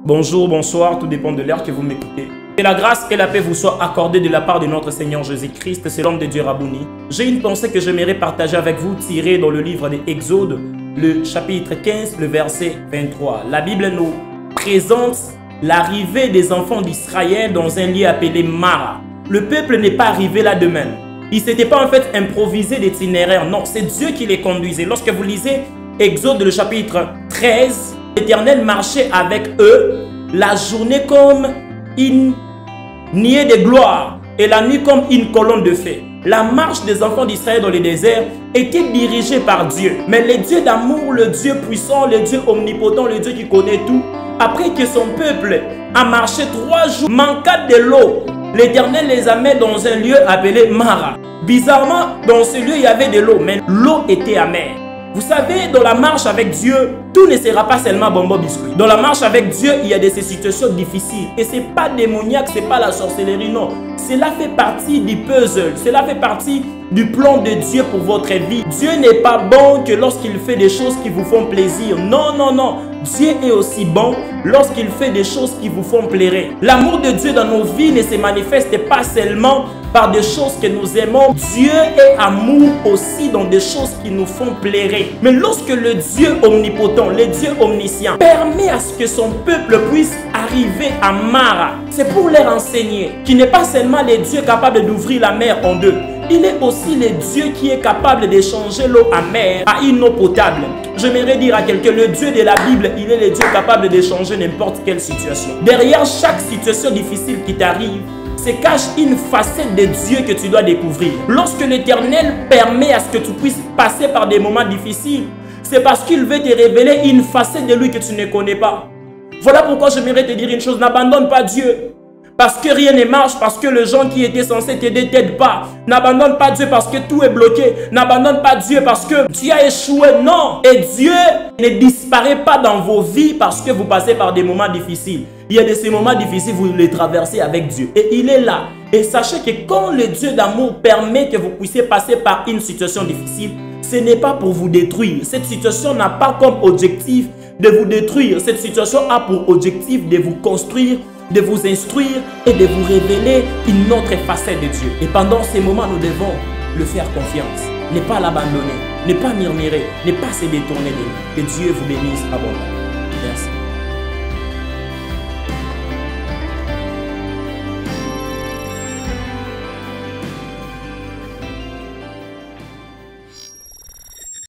Bonjour, bonsoir, tout dépend de l'heure que vous m'écoutez. Que la grâce et la paix vous soient accordées de la part de notre Seigneur Jésus-Christ, c'est l'homme de Dieu Rabouni. J'ai une pensée que j'aimerais partager avec vous, tirée dans le livre des Exodes, le chapitre 15, le verset 23. La Bible nous présente l'arrivée des enfants d'Israël dans un lieu appelé Mara. Le peuple n'est pas arrivé là de même. Il ne s'était pas en fait improvisé d'itinéraire, non, c'est Dieu qui les conduisait. Lorsque vous lisez Exode, le chapitre 13, l'Éternel marchait avec eux la journée comme une nuée de gloire et la nuit comme une colonne de feu. La marche des enfants d'Israël dans le désert était dirigée par Dieu. Mais le Dieu d'amour, le Dieu puissant, le Dieu omnipotent, le Dieu qui connaît tout, après que son peuple a marché 3 jours, manquant de l'eau, l'Éternel les a mis dans un lieu appelé Mara. Bizarrement, dans ce lieu, il y avait de l'eau, mais l'eau était amère. Vous savez, dans la marche avec Dieu, tout ne sera pas seulement bonbon biscuit. Dans la marche avec Dieu, il y a des situations difficiles. Et ce n'est pas démoniaque, ce n'est pas la sorcellerie, non. Cela fait partie du puzzle. Cela fait partie du plan de Dieu pour votre vie. Dieu n'est pas bon que lorsqu'il fait des choses qui vous font plaisir. Non, non, non. Dieu est aussi bon lorsqu'il fait des choses qui vous font plaisir. L'amour de Dieu dans nos vies ne se manifeste pas seulement par des choses que nous aimons. Dieu est amour aussi dans des choses qui nous font plaisir. Mais lorsque le Dieu omnipotent, le Dieu omniscient, permet à ce que son peuple puisse arriver à Mara, c'est pour leur enseigner qu'il n'est pas seulement le Dieu capable d'ouvrir la mer en deux. Il est aussi le Dieu qui est capable de changer l'eau amère à une eau potable. J'aimerais dire à quelqu'un, le Dieu de la Bible, il est le Dieu capable de changer n'importe quelle situation. Derrière chaque situation difficile qui t'arrive, se cache une facette de Dieu que tu dois découvrir. Lorsque l'Éternel permet à ce que tu puisses passer par des moments difficiles, c'est parce qu'il veut te révéler une facette de lui que tu ne connais pas. Voilà pourquoi j'aimerais te dire une chose, n'abandonne pas Dieu. Parce que rien ne marche, parce que les gens qui étaient censés t'aider ne t'aident pas. N'abandonne pas Dieu parce que tout est bloqué. N'abandonne pas Dieu parce que tu as échoué. Non. Et Dieu ne disparaît pas dans vos vies parce que vous passez par des moments difficiles. Il y a de ces moments difficiles, vous les traversez avec Dieu. Et il est là. Et sachez que quand le Dieu d'amour permet que vous puissiez passer par une situation difficile, ce n'est pas pour vous détruire. Cette situation n'a pas comme objectif de vous détruire. Cette situation a pour objectif de vous construire, de vous instruire et de vous révéler une autre facette de Dieu. Et pendant ces moments, nous devons le faire confiance. Ne pas l'abandonner, ne pas murmurer, ne pas se détourner de lui. Que Dieu vous bénisse abondamment. Merci.